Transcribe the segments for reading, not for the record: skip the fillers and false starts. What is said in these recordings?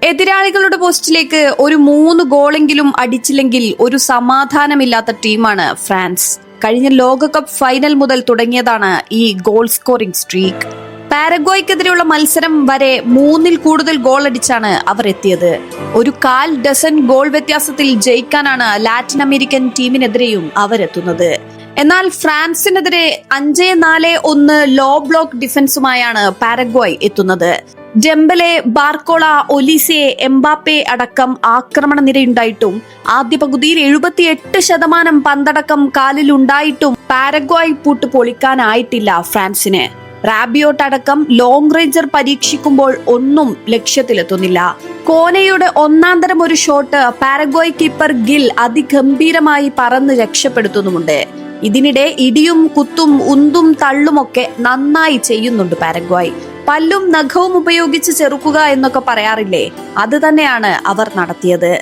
എതിരാളികളുടെ പോസ്റ്റിലേക്ക് ഒരു 3 ഗോളെങ്കിലും അടിച്ചില്ലെങ്കിൽ ഒരു സമാധാനമില്ലാത്ത ടീമാണ് ഫ്രാൻസ്. കഴിഞ്ഞ ലോകകപ്പ് ഫൈനൽ മുതൽ തുടങ്ങിയതാണ് ഈ ഗോൾ സ്കോറിംഗ് സ്ട്രീക്ക്. പാരഗ്വായ്ക്കെതിരെയുള്ള മത്സരം വരെ 3-ൽ കൂടുതൽ ഗോൾ അടിച്ചാണ് അവർ എത്തിയത്. ഒരു 1/4 ഡസൻ ഗോൾ വ്യത്യാസത്തിൽ ജയിക്കാനാണ് ലാറ്റിൻ അമേരിക്കൻ ടീമിനെതിരെയും അവരെത്തുന്നത്. എന്നാൽ ഫ്രാൻസിനെതിരെ 5-4-1 ലോ ബ്ലോക്ക് ഡിഫൻസുമായാണ് പാരഗ്വായ് എത്തുന്നത്. ഡെംബലെ, ബാർക്കോള, ഒലീസെ, എംബാപ്പെ അടക്കം ആക്രമണ നിരയുണ്ടായിട്ടും ആദ്യ പകുതിയിൽ 78% പന്തടക്കം കാലിലുണ്ടായിട്ടും പാരഗ്വായ് പൂട്ട് പൊളിക്കാനായിട്ടില്ല ഫ്രാൻസിന്. റാബിയോട്ട് അടക്കം ലോങ് റേഞ്ചർ പരീക്ഷിക്കുമ്പോൾ ഒന്നും ലക്ഷ്യത്തിലെത്തുന്നില്ല. കോനയുടെ ഒന്നാന്തരം ഒരു ഷോട്ട് പാരഗ്വായ് കീപ്പർ ഗിൽ അതിഗംഭീരമായി പറന്ന് രക്ഷപ്പെടുത്തുന്നുമുണ്ട്. ഇതിനിടെ ഇടിയും കുത്തും ഉന്തും തള്ളുമൊക്കെ നന്നായി ചെയ്യുന്നുണ്ട് പാരഗ്വായ്. പല്ലും നഖവും ഉപയോഗിച്ച് ചെറുക്കുക എന്നൊക്കെ പറയാറില്ലേ, അത് തന്നെയാണ് അവർ നടത്തിയത്.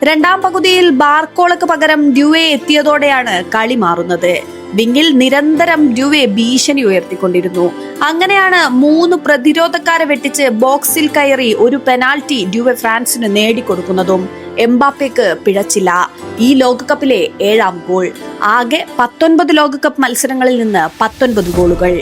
രണ്ടാം പകുതിയിൽ ബാർക്കോളക്ക് പകരം ഡ്യൂവെ എത്തിയതോടെയാണ് കളി മാറുന്നത്. വിങ്ങിൽ നിരന്തരം ഡ്യൂവെ ഭീഷണി ഉയർത്തിക്കൊണ്ടിരുന്നു. അങ്ങനെയാണ് 3 പ്രതിരോധക്കാരെ വെട്ടിച്ച് ബോക്സിൽ കയറി ഒരു പെനാൽറ്റി ഡ്യൂവെ ഫ്രാൻസിന് നേടിക്കൊടുക്കുന്നതും. എംബാപ്പയ്ക്ക് പിഴച്ചില്ല. ഈ ലോകകപ്പിലെ 7ാം ഗോൾ. ആകെ 19 ലോകകപ്പ് മത്സരങ്ങളിൽ നിന്ന് 19 ഗോളുകൾ.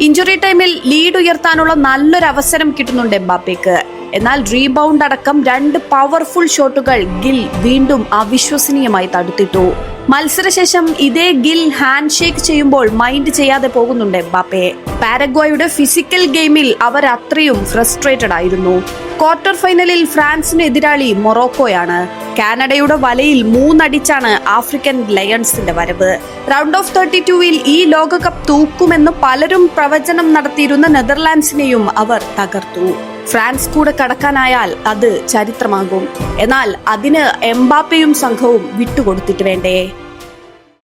ഇഞ്ചുറി ടൈമിൽ ലീഡ് ഉയർത്താനുള്ള നല്ലൊരു അവസരം കിട്ടുന്നുണ്ട് എംബാപ്പയ്ക്ക്. എന്നാൽ റീബൗണ്ട് അടക്കം 2 പവർഫുൾ ഷോട്ടുകൾ ഗിൽ വീണ്ടും അവിശ്വസനീയമായി തടുത്തിട്ടു. മത്സരശേഷം ഇതേ ഗിൽ ഹാൻഡ് ഷേക്ക് ചെയ്യുമ്പോൾ മൈൻഡ് ചെയ്യാതെ പോകുന്നുണ്ട് എംബാപ്പെ. പാരഗ്വായുടെ ഫിസിക്കൽ ഗെയിമിൽ അവർ അത്രയും ഫ്രസ്ട്രേറ്റഡ് ആയിരുന്നു. ക്വാർട്ടർ ഫൈനലിൽ ഫ്രാൻസിന് എതിരാളി മൊറോക്കോയാണ്. കാനഡയുടെ വലയിൽ 3 അടിച്ചാണ് ആഫ്രിക്കൻ ലയൺസിന്റെ വരവ്. റൗണ്ട് ഓഫ് 32-ൽ ഈ ലോകകപ്പ് തൂക്കുമെന്ന് പലരും പ്രവചനം നടത്തിയിരുന്ന നെതർലാൻഡ്സിനെയും അവർ തകർത്തു. ഫ്രാൻസ് കൂടെ കടക്കാനായാൽ അത് ചരിത്രമാകും. എന്നാൽ അതിന് എംബാപ്പയും സംഘവും വിട്ടുകൊടുത്തിട്ട് വേണ്ടേ?